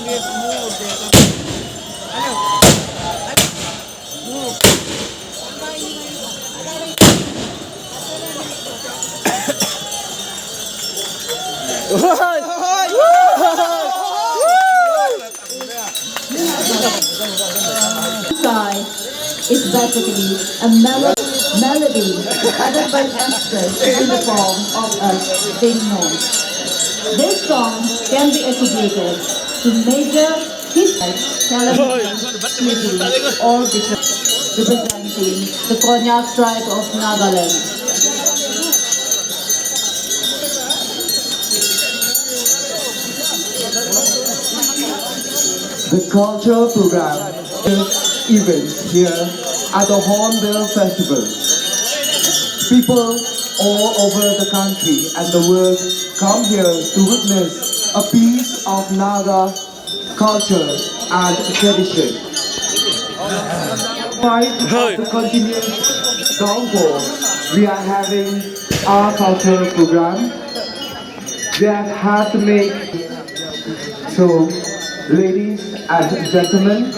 Sky is basically a melody uttered by extras in the form of a sing note. This song can be attributed to major history, television, or representing the Konyak tribe of Nagaland. The cultural program is events here at the Hornbill Festival. People all over the country and the world come here to witness a piece of Naga culture and tradition. Despite the continuous downpour, we are having our cultural program. We have had to make so. Ladies and gentlemen,